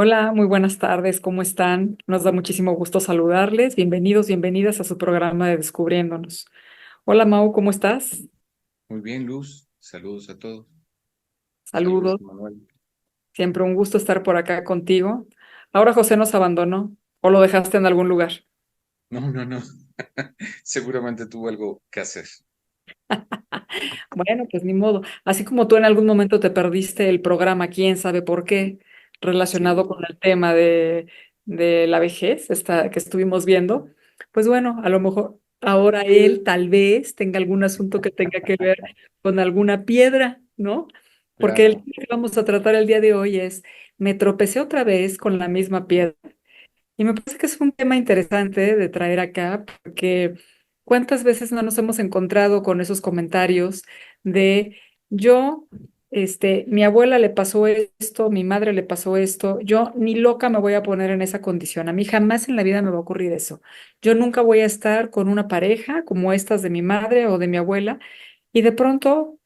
Hola, muy buenas tardes, ¿cómo están? Nos da muchísimo gusto saludarles. Bienvenidos, bienvenidas a su programa de Descubriéndonos. Hola, Mau, ¿cómo estás? Muy bien, Luz. Saludos a todos. Saludos, Saludos, Manuel. siempre un gusto estar por acá contigo. Ahora José nos abandonó o lo dejaste en algún lugar. No, no, no. Seguramente tuvo algo que hacer. Bueno, pues ni modo. Así como tú en algún momento te perdiste el programa, quién sabe por qué, relacionado Sí, con el tema de la vejez, que estuvimos viendo, pues bueno, a lo mejor ahora él tal vez tenga algún asunto que tenga que ver con alguna piedra, ¿no? Porque el claro. tema que vamos a tratar el día de hoy es, me tropecé otra vez con la misma piedra. Y me parece que es un tema interesante de traer acá, porque cuántas veces no nos hemos encontrado con esos comentarios de yo, mi abuela le pasó esto, mi madre le pasó esto, yo ni loca me voy a poner en esa condición, a mí jamás en la vida me va a ocurrir eso. Yo nunca voy a estar con una pareja como estas de mi madre o de mi abuela, y de pronto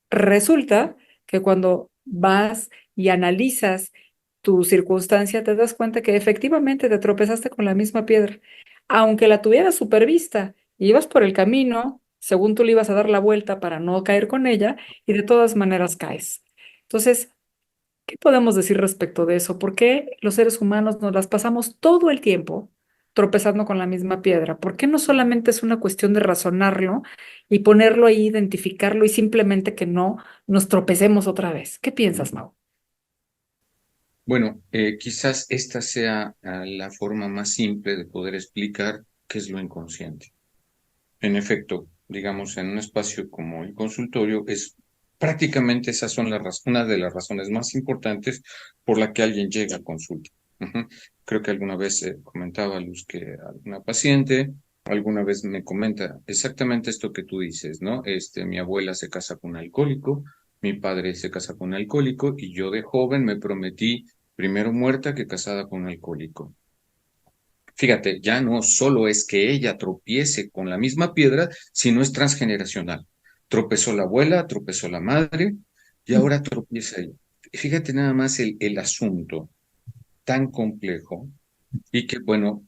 resulta que cuando vas y analizas tu circunstancia, te das cuenta que efectivamente te tropezaste con la misma piedra. Aunque la tuvieras supervista, ibas por el camino, según tú le ibas a dar la vuelta para no caer con ella, y de todas maneras caes. Entonces, ¿qué podemos decir respecto de eso? ¿Por qué los seres humanos nos las pasamos todo el tiempo tropezando con la misma piedra? ¿Por qué no solamente es una cuestión de razonarlo y ponerlo ahí, identificarlo y simplemente que no nos tropecemos otra vez? ¿Qué piensas, Mau? Bueno, quizás esta sea la forma más simple de poder explicar qué es lo inconsciente. En efecto, digamos, en un espacio como el consultorio, es prácticamente esas son una de las razones más importantes por la que alguien llega a consulta. Ujú. Creo que alguna vez comentaba Luz que alguna paciente alguna vez me comenta exactamente esto que tú dices, ¿no? Mi abuela se casa con un alcohólico, mi padre se casa con un alcohólico y yo de joven me prometí primero muerta que casada con un alcohólico. Fíjate, ya no solo es que ella tropiece con la misma piedra, sino es transgeneracional. Tropezó la abuela, tropezó la madre y Mm. ahora tropieza ella. Fíjate nada más el asunto tan complejo y que, bueno,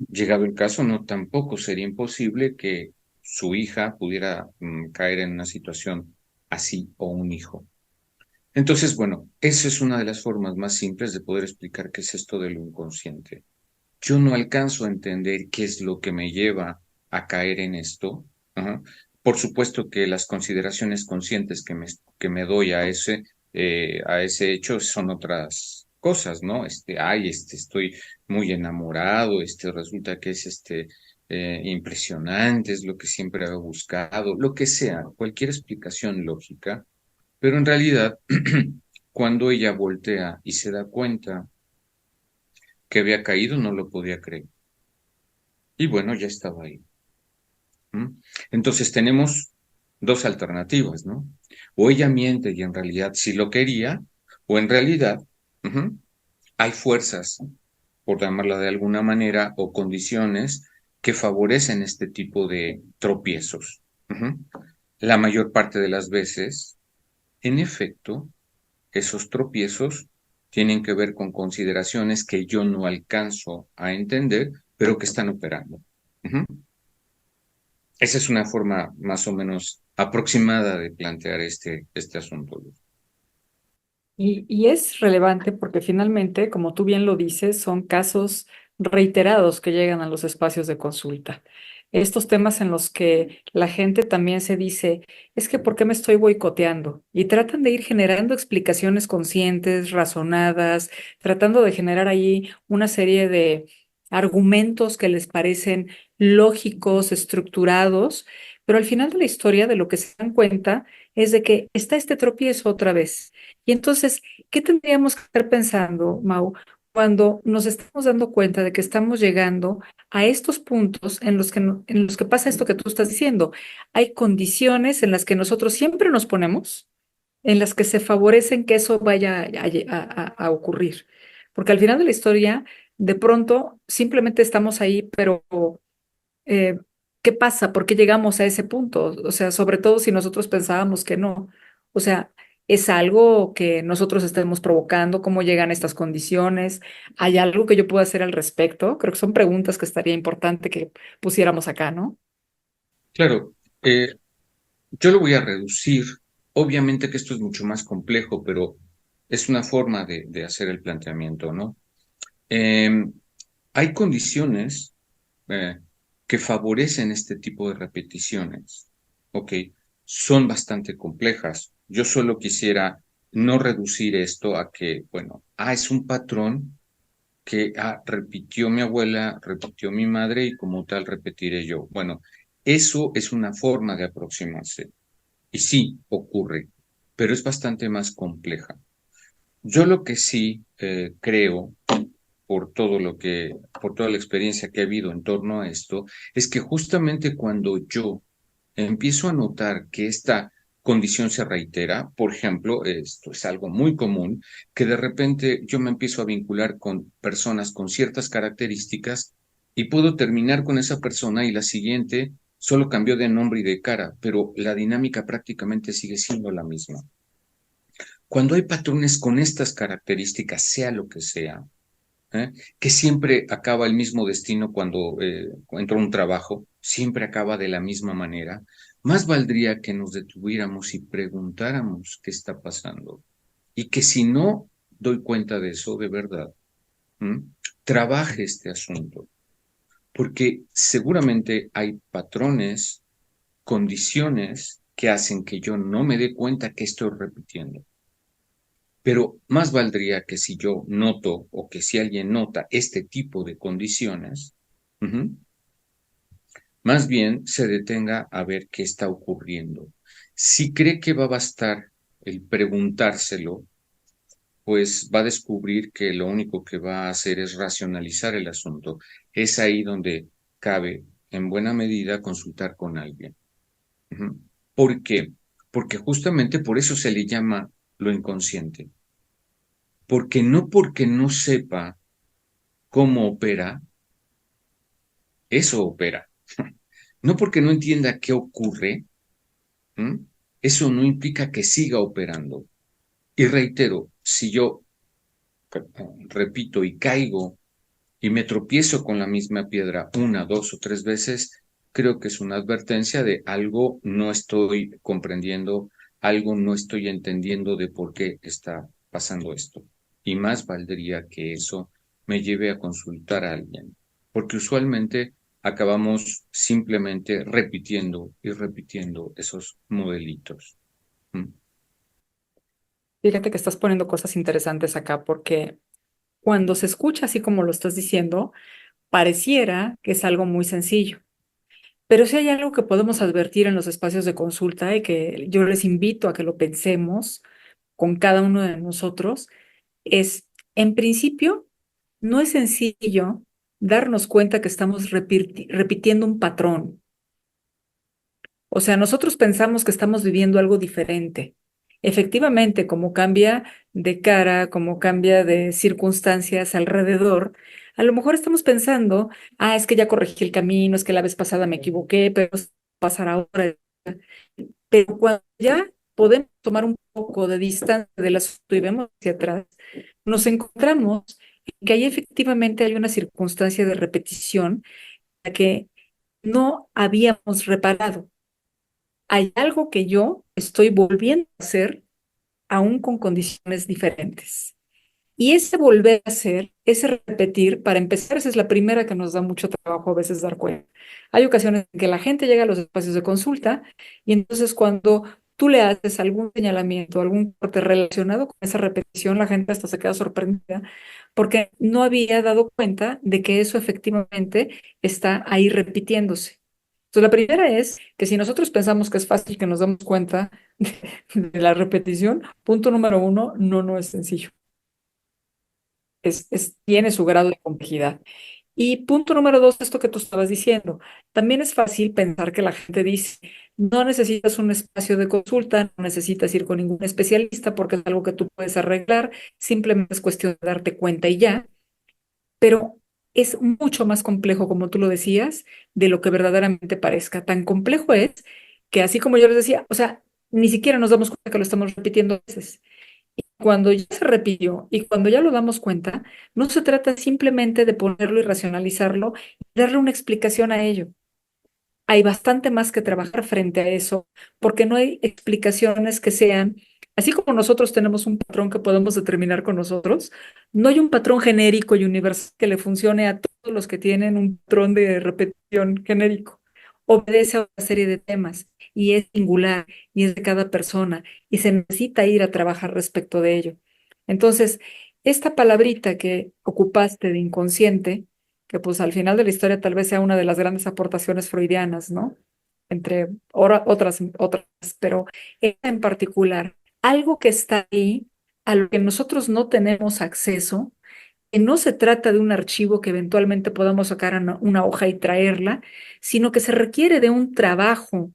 llegado el caso, no tampoco sería imposible que su hija pudiera caer en una situación así o un hijo. Entonces, bueno, esa es una de las formas más simples de poder explicar qué es esto de lo inconsciente. Yo no alcanzo a entender qué es lo que me lleva a caer en esto. Ajá. Por supuesto que las consideraciones conscientes que me doy a ese hecho son otras cosas, ¿no? Estoy muy enamorado, resulta que es impresionante, es lo que siempre he buscado, lo que sea, cualquier explicación lógica, pero en realidad, cuando ella voltea y se da cuenta que había caído, no lo podía creer. Y bueno, ya estaba ahí. ¿M? Entonces tenemos dos alternativas, ¿no? O ella miente y en realidad sí lo quería, o en realidad ujú, hay fuerzas, por llamarla de alguna manera, o condiciones que favorecen este tipo de tropiezos. Ujú. La mayor parte de las veces, en efecto, esos tropiezos tienen que ver con consideraciones que yo no alcanzo a entender, pero que están operando. Ujú. Esa es una forma más o menos aproximada de plantear este asunto. Y es relevante porque finalmente, como tú bien lo dices, son casos reiterados que llegan a los espacios de consulta. Estos temas en los que la gente también se dice, es que ¿por qué me estoy boicoteando? Y tratan de ir generando explicaciones conscientes, razonadas, tratando de generar ahí una serie de argumentos que les parecen lógicos, estructurados, pero al final de la historia de lo que se dan cuenta es de que está este tropiezo otra vez. Y entonces, ¿qué tendríamos que estar pensando, Mau, cuando nos estamos dando cuenta de que estamos llegando a estos puntos en los que, en los que pasa esto que tú estás diciendo? Hay condiciones en las que nosotros siempre nos ponemos, en las que se favorecen que eso vaya a ocurrir. Porque al final de la historia, de pronto, simplemente estamos ahí, pero eh, ¿qué pasa? ¿Por qué llegamos a ese punto? O sea, sobre todo si nosotros pensábamos que no. O sea, ¿Es algo que nosotros estemos provocando? ¿Cómo llegan estas condiciones? ¿Hay algo que yo pueda hacer al respecto? Creo que son preguntas que estaría importante que pusiéramos acá, ¿no? Claro, yo lo voy a reducir. Obviamente que esto es mucho más complejo, pero es una forma de hacer el planteamiento, ¿no? Em, Hay condiciones eh, que favorecen este tipo de repeticiones, ¿ok? Son bastante complejas. Yo solo quisiera no reducir esto a que, bueno, es un patrón que repitió mi abuela, repitió mi madre y como tal repetiré yo. Bueno, eso es una forma de aproximarse. Y sí, ocurre, pero es bastante más compleja. Yo lo que sí creo, por toda la experiencia que ha habido en torno a esto, es que justamente cuando yo empiezo a notar que esta condición se reitera, por ejemplo, esto es algo muy común, que de repente yo me empiezo a vincular con personas con ciertas características y puedo terminar con esa persona y la siguiente solo cambió de nombre y de cara, pero la dinámica prácticamente sigue siendo la misma. Cuando hay patrones con estas características, sea lo que sea, ¿eh? Que siempre acaba el mismo destino cuando entro a un trabajo, siempre acaba de la misma manera, más valdría que nos detuviéramos y preguntáramos qué está pasando. Y que si no doy cuenta de eso de verdad, ¿m? Trabaje este asunto, porque seguramente hay patrones, condiciones que hacen que yo no me dé cuenta que estoy repitiendo. Pero más valdría que si yo noto o que si alguien nota este tipo de condiciones, ujú, más bien se detenga a ver qué está ocurriendo. Si cree que va a bastar el preguntárselo, pues va a descubrir que lo único que va a hacer es racionalizar el asunto. Es ahí donde cabe, en buena medida, consultar con alguien. Ujú. ¿Por qué? Porque justamente por eso se le llama lo inconsciente. Porque no sepa cómo opera, eso opera. No porque no entienda qué ocurre, ¿m? Eso no implica que siga operando. Y reitero, si yo repito y caigo y me tropiezo con la misma piedra una, dos o tres veces, creo que es una advertencia de algo no estoy comprendiendo, algo no estoy entendiendo de por qué está pasando esto. Y más valdría que eso me lleve a consultar a alguien, porque usualmente acabamos simplemente repitiendo y repitiendo esos modelitos. ¿Mm? Fíjate que estás poniendo cosas interesantes acá porque cuando se escucha así como lo estás diciendo, pareciera que es algo muy sencillo. Pero si hay algo que podemos advertir en los espacios de consulta y que yo les invito a que lo pensemos con cada uno de nosotros, es, en principio, no es sencillo darnos cuenta que estamos repitiendo un patrón. O sea, nosotros pensamos que estamos viviendo algo diferente. Efectivamente, como cambia de cara, como cambia de circunstancias alrededor, a lo mejor estamos pensando, es que ya corregí el camino, es que la vez pasada me equivoqué, pero es pasar ahora. Pero cuando ya podemos tomar un poco de distancia del asunto y vemos hacia atrás, nos encontramos en que ahí efectivamente hay una circunstancia de repetición a la que no habíamos reparado. Hay algo que yo estoy volviendo a hacer aún con condiciones diferentes. Y ese volver a hacer, ese repetir, para empezar, esa es la primera que nos da mucho trabajo a veces dar cuenta. Hay ocasiones en que la gente llega a los espacios de consulta y entonces cuando tú le haces algún señalamiento, algún corte relacionado con esa repetición, la gente hasta se queda sorprendida porque no había dado cuenta de que eso efectivamente está ahí repitiéndose. Entonces, la primera es que si nosotros pensamos que es fácil que nos damos cuenta de la repetición, punto número uno, no, no es sencillo. Tiene su grado de complejidad. Y punto número dos, esto que tú estabas diciendo, también es fácil pensar que la gente dice, no necesitas un espacio de consulta, no necesitas ir con ningún especialista porque es algo que tú puedes arreglar, simplemente es cuestión de darte cuenta y ya, pero es mucho más complejo, como tú lo decías, de lo que verdaderamente parezca. Tan complejo es que así como yo les decía, o sea, ni siquiera nos damos cuenta que lo estamos repitiendo a veces. Cuando ya se repitió y cuando ya lo damos cuenta, no se trata simplemente de ponerlo y racionalizarlo y darle una explicación a ello. Hay bastante más que trabajar frente a eso, porque no hay explicaciones que sean, así como nosotros tenemos un patrón que podemos determinar con nosotros, no hay un patrón genérico y universal que le funcione a todos los que tienen un patrón de repetición genérico. Obedece a una serie de temas y es singular y es de cada persona y se necesita ir a trabajar respecto de ello. Entonces, esta palabrita que ocupaste de inconsciente, que pues al final de la historia tal vez sea una de las grandes aportaciones freudianas, ¿no? Entre otras, pero esta en particular, algo que está ahí, a lo que nosotros no tenemos acceso, que no se trata de un archivo que eventualmente podamos sacar a una hoja y traerla, sino que se requiere de un trabajo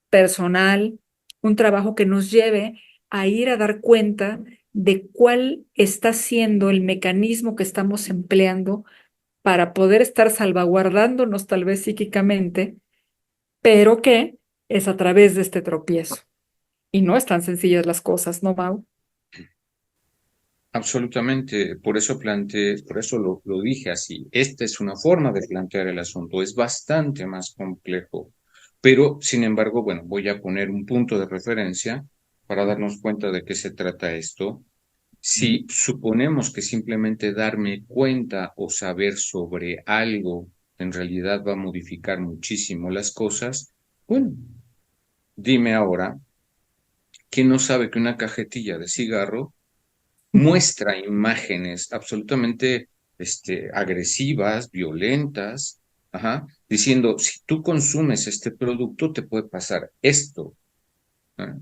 personal, un trabajo que nos lleve a ir a dar cuenta de cuál está siendo el mecanismo que estamos empleando para poder estar salvaguardándonos tal vez psíquicamente, pero que es a través de este tropiezo. Y no es tan sencillas las cosas, ¿no, Mau? Absolutamente, por eso lo dije así. Esta es una forma de plantear el asunto, es bastante más complejo. Pero, sin embargo, bueno, voy a poner un punto de referencia para darnos cuenta de qué se trata esto. Si suponemos que simplemente darme cuenta o saber sobre algo en realidad va a modificar muchísimo las cosas, bueno, dime ahora, ¿quién no sabe que una cajetilla de cigarro muestra imágenes absolutamente agresivas, violentas, ajá, diciendo, si tú consumes este producto, te puede pasar esto, ¿no?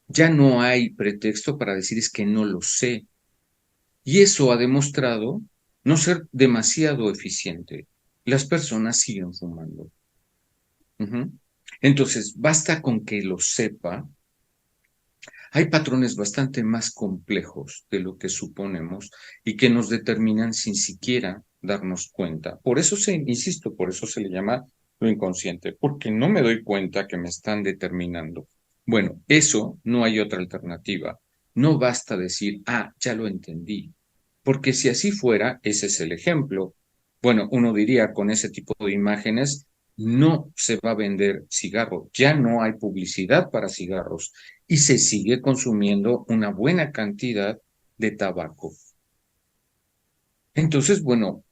Ya no hay pretexto para decir es que no lo sé. Y eso ha demostrado no ser demasiado eficiente. Las personas siguen fumando. Ujú. Entonces, basta con que lo sepa. Hay patrones bastante más complejos de lo que suponemos y que nos determinan sin siquiera darnos cuenta. Por eso insisto, por eso se le llama lo inconsciente, porque no me doy cuenta que me están determinando. Bueno, eso no hay otra alternativa. No basta decir, ah, ya lo entendí, porque si así fuera, ese es el ejemplo. Bueno, uno diría con ese tipo de imágenes, no se va a vender cigarro, ya no hay publicidad para cigarros y se sigue consumiendo una buena cantidad de tabaco. Entonces, bueno,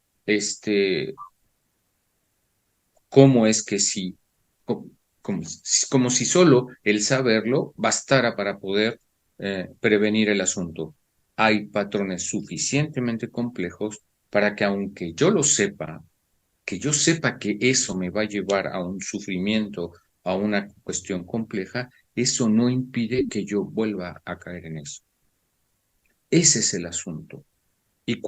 ¿cómo es que si, co- como si solo el saberlo bastara para poder prevenir el asunto? Hay patrones suficientemente complejos para que aunque yo lo sepa, que yo sepa que eso me va a llevar a un sufrimiento, a una cuestión compleja, eso no impide que yo vuelva a caer en eso. Ese es el asunto. Y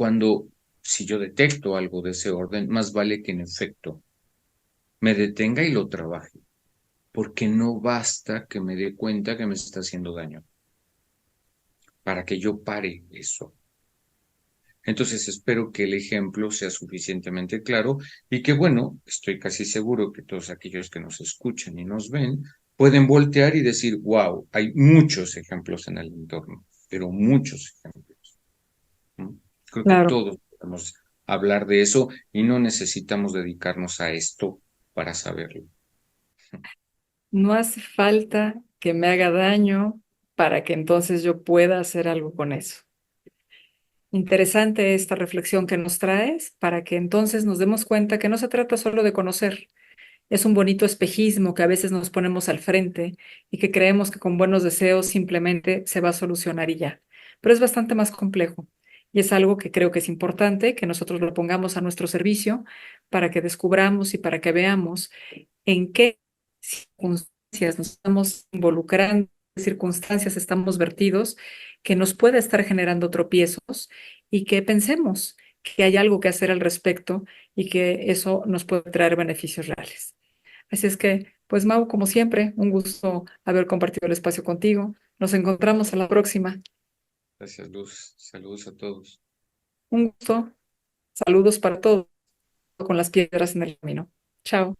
si yo detecto algo de ese orden, más vale que en efecto me detenga y lo trabaje, porque no basta que me dé cuenta que me está haciendo daño, para que yo pare eso. Entonces espero que el ejemplo sea suficientemente claro y que, bueno, estoy casi seguro que todos aquellos que nos escuchen y nos ven pueden voltear y decir, wow, hay muchos ejemplos en el entorno, pero muchos ejemplos. ¿No? Creo que Claro, todos podemos hablar de eso y no necesitamos dedicarnos a esto para saberlo. no hace falta que me haga daño para que entonces yo pueda hacer algo con eso. Interesante esta reflexión que nos traes para que entonces nos demos cuenta que no se trata solo de conocer. Es un bonito espejismo que a veces nos ponemos al frente y que creemos que con buenos deseos simplemente se va a solucionar y ya. Pero es bastante más complejo y es algo que creo que es importante que nosotros lo pongamos a nuestro servicio para que descubramos y para que veamos en qué circunstancias nos estamos involucrando, qué circunstancias estamos vertidos, que nos puede estar generando tropiezos y que pensemos que hay algo que hacer al respecto y que eso nos puede traer beneficios reales. Así es que, pues Mau, como siempre, un gusto haber compartido el espacio contigo. Nos encontramos a la próxima. Gracias, Luz. Saludos a todos. Un gusto. Saludos para todos con las piedras en el camino. Chao.